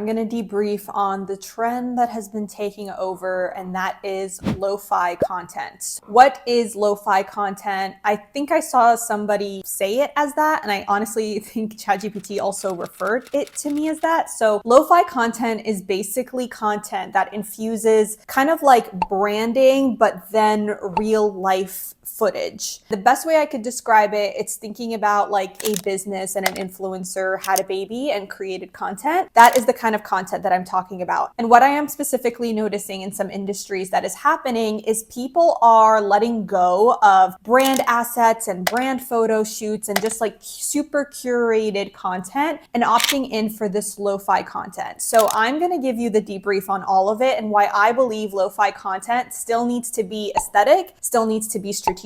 I'm going to debrief on the trend that has been taking over, and that is lo-fi content. What is lo-fi content? I think I saw somebody say it as that, and I honestly think ChatGPT also referred it to me as that. So lo-fi content is basically content that infuses kind of like branding, but then real life footage. The best way I could describe it, it's thinking about like a business and an influencer had a baby and created content. That is the kind of content that I'm talking about. And what I am specifically noticing in some industries that is happening is people are letting go of brand assets and brand photo shoots and just like super curated content and opting in for this lo-fi content. So I'm going to give you the debrief on all of it and why I believe lo-fi content still needs to be aesthetic, still needs to be strategic,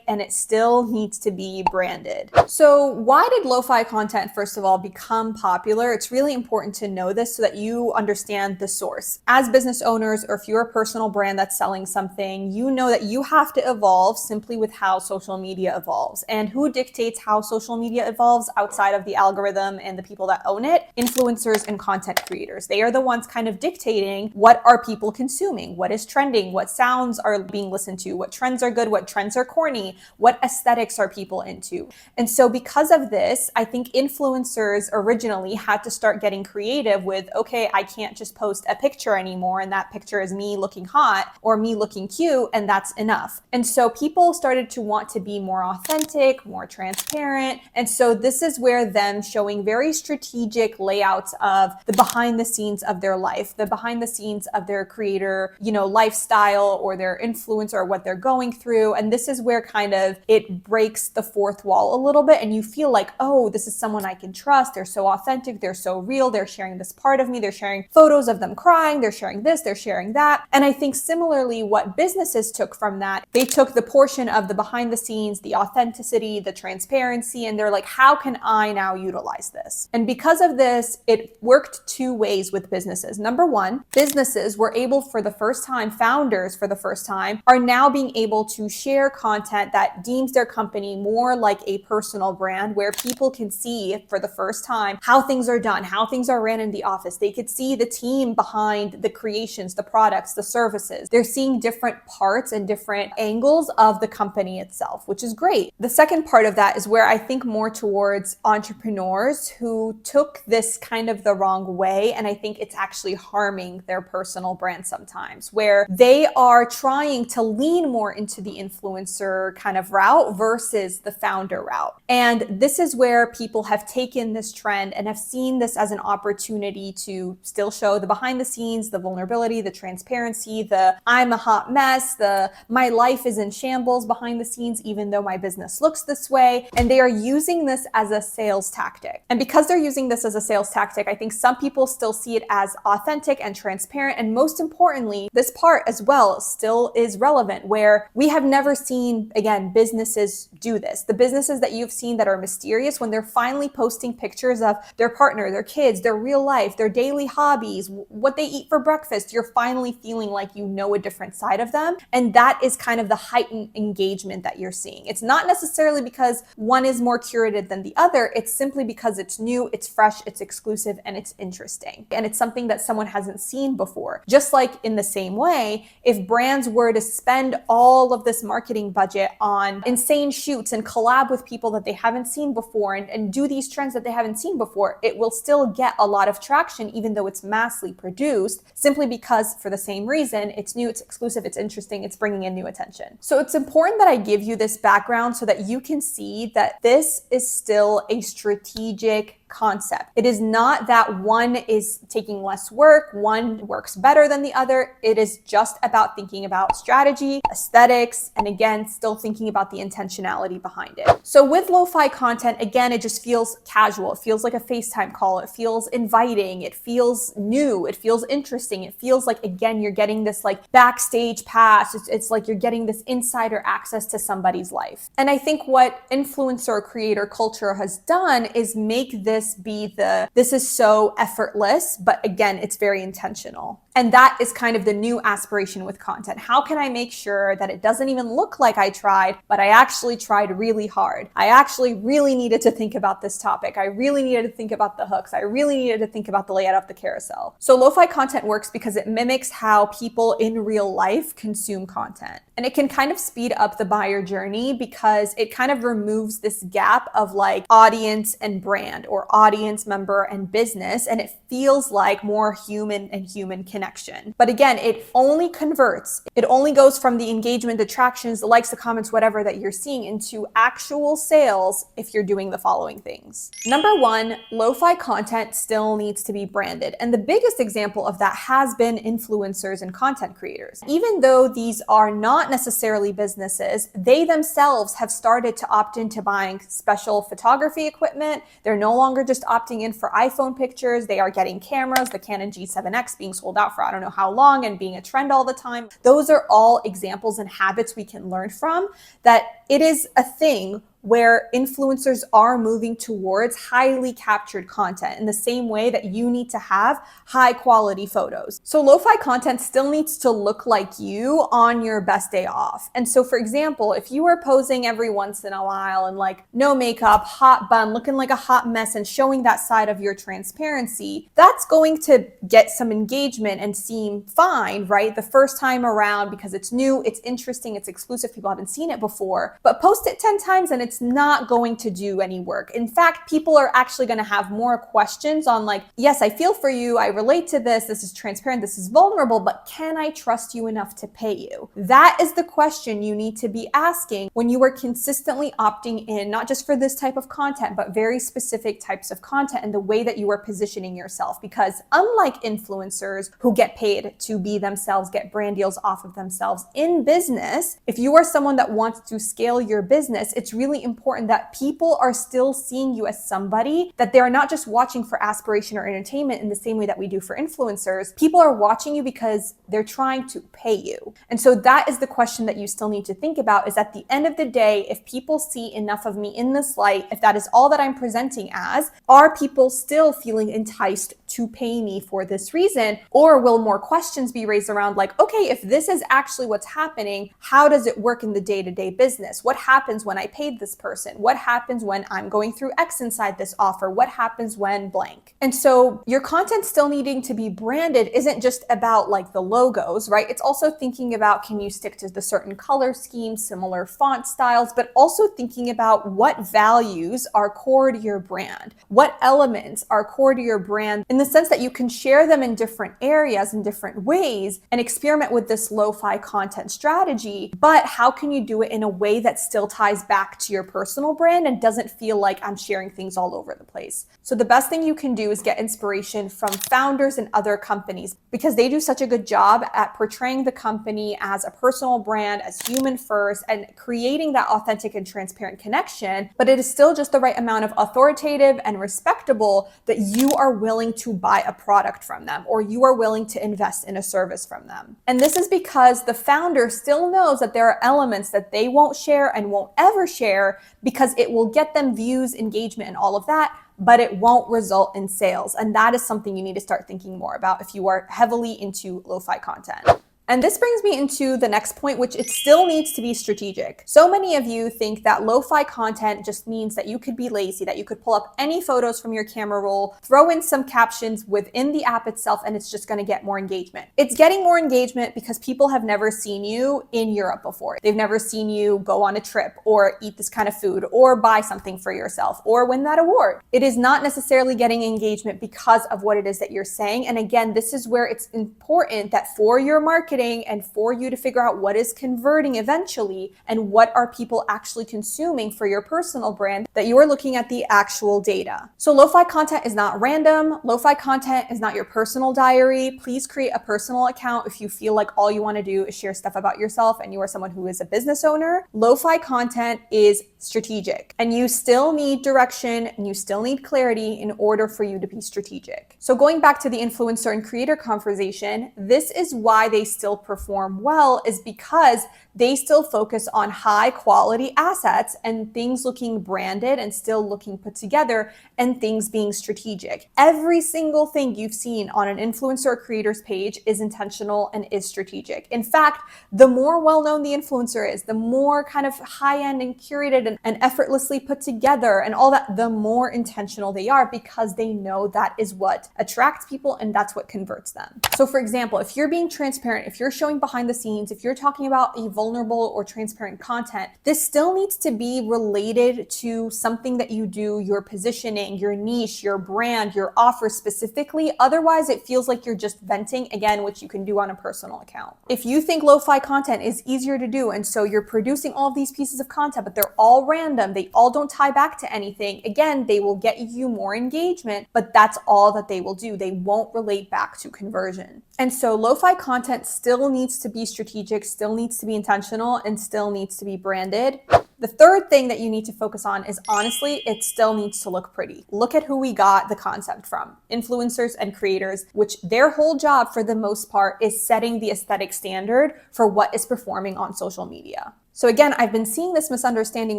and it still needs to be branded. So why did lo-fi content, first of all, become popular? It's really important to know this so that you understand the source. As business owners, or if you're a personal brand that's selling something, you know that you have to evolve simply with how social media evolves. And who dictates how social media evolves outside of the algorithm and the people that own it? Influencers and content creators. They are the ones kind of dictating what are people consuming, what is trending, what sounds are being listened to, what trends are good, what trends are corny, what aesthetics are people into. And so because of this, I think influencers originally had to start getting creative with, okay, I can't just post a picture anymore and that picture is me looking hot or me looking cute and that's enough. And so people started to want to be more authentic, more transparent. And so this is where them showing very strategic layouts of the behind the scenes of their life, the behind the scenes of their creator, lifestyle or their influence or what they're going through. And this is where kind of it breaks the fourth wall a little bit and you feel like, oh, this is someone I can trust. They're so authentic. They're so real. They're sharing this part of me. They're sharing photos of them crying. They're sharing this. They're sharing that. And I think similarly, what businesses took from that, they took the portion of the behind the scenes, the authenticity, the transparency, and they're like, how can I now utilize this? And because of this, it worked two ways with businesses. Number one, businesses were able for the first time, founders for the first time, are now being able to share content that deems their company more like a personal brand where people can see for the first time how things are done, how things are ran in the office. They could see the team behind the creations, the products, the services. They're seeing different parts and different angles of the company itself, which is great. The second part of that is where I think more towards entrepreneurs who took this kind of the wrong way. And I think it's actually harming their personal brand sometimes, where they are trying to lean more into the influencer kind of route versus the founder route. And this is where people have taken this trend and have seen this as an opportunity to still show the behind the scenes, the vulnerability, the transparency, the I'm a hot mess, the my life is in shambles behind the scenes, even though my business looks this way. And they are using this as a sales tactic. And because they're using this as a sales tactic, I think some people still see it as authentic and transparent. And most importantly, this part as well still is relevant, where we have never seen, again, businesses do this. The businesses that you've seen that are mysterious, when they're finally posting pictures of their partner, their kids, their real life, their daily hobbies, what they eat for breakfast, you're finally feeling like you know a different side of them. And that is kind of the heightened engagement that you're seeing. It's not necessarily because one is more curated than the other. It's simply because it's new, it's fresh, it's exclusive, and it's interesting. And it's something that someone hasn't seen before. Just like in the same way, if brands were to spend all of this marketing budget on insane shoots and collab with people that they haven't seen before and do these trends that they haven't seen before, it will still get a lot of traction, even though it's massively produced, simply because for the same reason, it's new, it's exclusive, it's interesting, it's bringing in new attention. So it's important that I give you this background so that you can see that this is still a strategic concept. It is not that one is taking less work, one works better than the other. It is just about thinking about strategy, aesthetics, and again, still thinking about the intentionality behind it. So with lo-fi content, again, it just feels casual. It feels like a FaceTime call. It feels inviting. It feels new. It feels interesting. It feels like, again, you're getting this like backstage pass. It's like you're getting this insider access to somebody's life. And I think what influencer creator culture has done is make this be this is so effortless, but again, it's very intentional. And that is kind of the new aspiration with content. How can I make sure that it doesn't even look like I tried, but I actually tried really hard? I actually really needed to think about this topic. I really needed to think about the hooks. I really needed to think about the layout of the carousel. So lo-fi content works because it mimics how people in real life consume content. And it can kind of speed up the buyer journey because it kind of removes this gap of like audience and brand, or audience, member, and business. And it feels like more human and human connection. But again, it only converts. It only goes from the engagement, the attractions, the likes, the comments, whatever that you're seeing, into actual sales if you're doing the following things. Number one, lo-fi content still needs to be branded. And the biggest example of that has been influencers and content creators. Even though these are not necessarily businesses, they themselves have started to opt into buying special photography equipment. They're no longer just opting in for iPhone pictures. They are getting cameras, the Canon G7X being sold out for I don't know how long and being a trend all the time. Those are all examples and habits we can learn from, that it is a thing where influencers are moving towards highly captured content in the same way that you need to have high quality photos. So lo-fi content still needs to look like you on your best day off. And so for example, if you are posing every once in a while and like no makeup, hot bun, looking like a hot mess and showing that side of your transparency, that's going to get some engagement and seem fine, right? The first time around because it's new, it's interesting, it's exclusive, people haven't seen it before. But post it 10 times and it's not going to do any work. In fact, people are actually going to have more questions on like, yes, I feel for you, I relate to this is transparent, this is vulnerable, but can I trust you enough to pay you? That is the question you need to be asking when you are consistently opting in, not just for this type of content, but very specific types of content and the way that you are positioning yourself. Because unlike influencers who get paid to be themselves, get brand deals off of themselves in business, if you are someone that wants to scale your business, it's really important that people are still seeing you as somebody that they are not just watching for aspiration or entertainment in the same way that we do for influencers. People are watching you because they're trying to pay you. And so that is the question that you still need to think about, is at the end of the day, if people see enough of me in this light, if that is all that I'm presenting as, are people still feeling enticed to pay me for this reason? Or will more questions be raised around like, okay, if this is actually what's happening, how does it work in the day-to-day business? What happens when I paid this person? What happens when I'm going through X inside this offer? What happens when blank? And so your content still needing to be branded isn't just about like the logos, right? It's also thinking about, can you stick to the certain color schemes, similar font styles, but also thinking about what values are core to your brand, what elements are core to your brand, in the sense that you can share them in different areas in different ways and experiment with this lo-fi content strategy. But how can you do it in a way that still ties back to your personal brand and doesn't feel like I'm sharing things all over the place? So the best thing you can do is get inspiration from founders and other companies, because they do such a good job at portraying the company as a personal brand, as human first, and creating that authentic and transparent connection. But it is still just the right amount of authoritative and respectable that you are willing to buy a product from them, or you are willing to invest in a service from them. And this is because the founder still knows that there are elements that they won't share and won't ever share, because it will get them views, engagement, and all of that, but it won't result in sales. And that is something you need to start thinking more about if you are heavily into lo-fi content. And this brings me into the next point, which it still needs to be strategic. So many of you think that lo-fi content just means that you could be lazy, that you could pull up any photos from your camera roll, throw in some captions within the app itself, and it's just gonna get more engagement. It's getting more engagement because people have never seen you in Europe before. They've never seen you go on a trip or eat this kind of food or buy something for yourself or win that award. It is not necessarily getting engagement because of what it is that you're saying. And again, this is where it's important that for your marketing and for you to figure out what is converting eventually and what are people actually consuming for your personal brand, that you are looking at the actual data. So lo-fi content is not random. Lo-fi content is not your personal diary. Please create a personal account if you feel like all you want to do is share stuff about yourself and you are someone who is a business owner. Lo-fi content is strategic, and you still need direction and you still need clarity in order for you to be strategic. So going back to the influencer and creator conversation, this is why they still perform well, is because they still focus on high quality assets and things looking branded and still looking put together and things being strategic. Every single thing you've seen on an influencer or creator's page is intentional and is strategic. In fact, the more well-known the influencer is, the more kind of high-end and curated and effortlessly put together and all that, the more intentional they are, because they know that is what attracts people and that's what converts them. So for example, if you're being transparent, if you're showing behind the scenes, if you're talking about a vulnerable or transparent content, this still needs to be related to something that you do, your positioning, your niche, your brand, your offer specifically. Otherwise, it feels like you're just venting, again, which you can do on a personal account. If you think lo-fi content is easier to do, and so you're producing all of these pieces of content, but they're all random, they all don't tie back to anything, again, they will get you more engagement, but that's all that they will do. They won't relate back to conversion. And so lo-fi content still needs to be strategic, still needs to be intentional, and still needs to be branded. The third thing that you need to focus on is, honestly, it still needs to look pretty. Look at who we got the concept from. Influencers and creators, which their whole job for the most part is setting the aesthetic standard for what is performing on social media. So again, I've been seeing this misunderstanding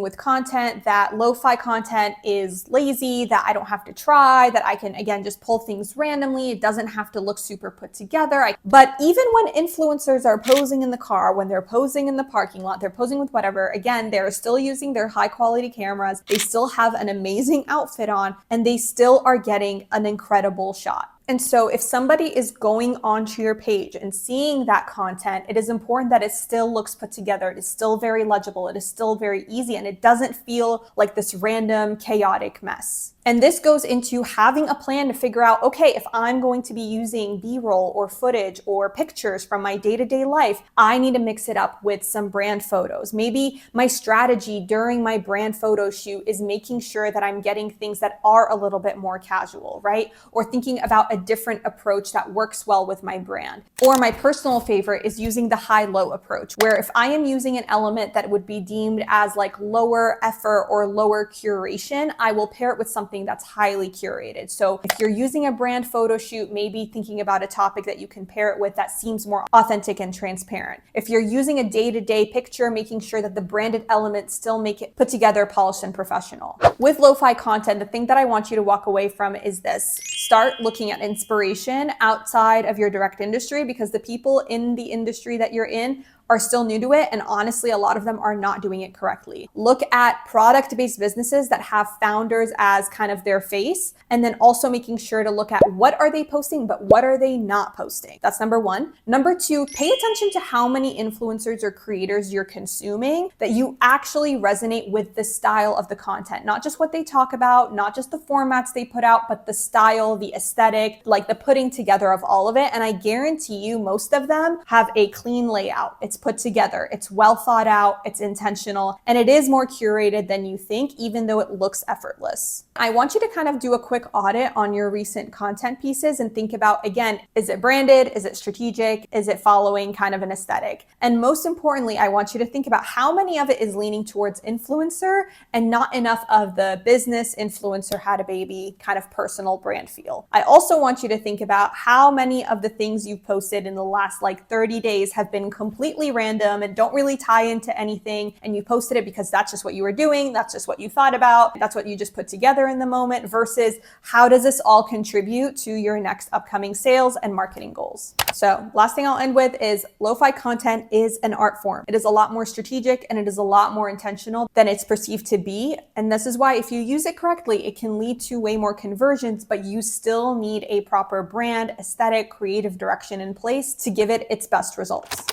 with content that lo-fi content is lazy, that I don't have to try, that I can, again, just pull things randomly. It doesn't have to look super put together. But even when influencers are posing in the car, when they're posing in the parking lot, they're posing with whatever, again, they're still using their high quality cameras. They still have an amazing outfit on, and they still are getting an incredible shot. And so if somebody is going onto your page and seeing that content, it is important that it still looks put together. It is still very legible. It is still very easy, and it doesn't feel like this random chaotic mess. And this goes into having a plan to figure out, okay, if I'm going to be using B-roll or footage or pictures from my day-to-day life, I need to mix it up with some brand photos. Maybe my strategy during my brand photo shoot is making sure that I'm getting things that are a little bit more casual, right? Or thinking about a different approach that works well with my brand. Or my personal favorite is using the high-low approach, where if I am using an element that would be deemed as like lower effort or lower curation, I will pair it with something that's highly curated. So if you're using a brand photo shoot, maybe thinking about a topic that you can pair it with that seems more authentic and transparent. If you're using a day-to-day picture, making sure that the branded elements still make it put together, polished, and professional. With lo-fi content, the thing that I want you to walk away from is this. Start looking at inspiration outside of your direct industry, because the people in the industry that you're in are still new to it, and honestly, a lot of them are not doing it correctly. Look at product-based businesses that have founders as kind of their face, and then also making sure to look at what are they posting, but what are they not posting. That's number one. Number two, pay attention to how many influencers or creators you're consuming that you actually resonate with the style of the content, not just what they talk about, not just the formats they put out, but the style, the aesthetic, like the putting together of all of it. And I guarantee you, most of them have a clean layout. It's put together, it's well thought out, it's intentional, and it is more curated than you think, even though it looks effortless. I want you to kind of do a quick audit on your recent content pieces and think about, again, is it branded? Is it strategic? Is it following kind of an aesthetic? And most importantly, I want you to think about how many of it is leaning towards influencer and not enough of the business influencer had a baby kind of personal brand feel. I also want you to think about how many of the things you've posted in the last like 30 days have been completely random and don't really tie into anything, and you posted it because that's just what you were doing, that's just what you thought about, that's what you just put together in the moment, versus how does this all contribute to your next upcoming sales and marketing goals. So last thing I'll end with is lo-fi content is an art form. It is a lot more strategic and it is a lot more intentional than it's perceived to be. And this is why if you use it correctly, it can lead to way more conversions, but you still need a proper brand, aesthetic, creative direction in place to give it its best results.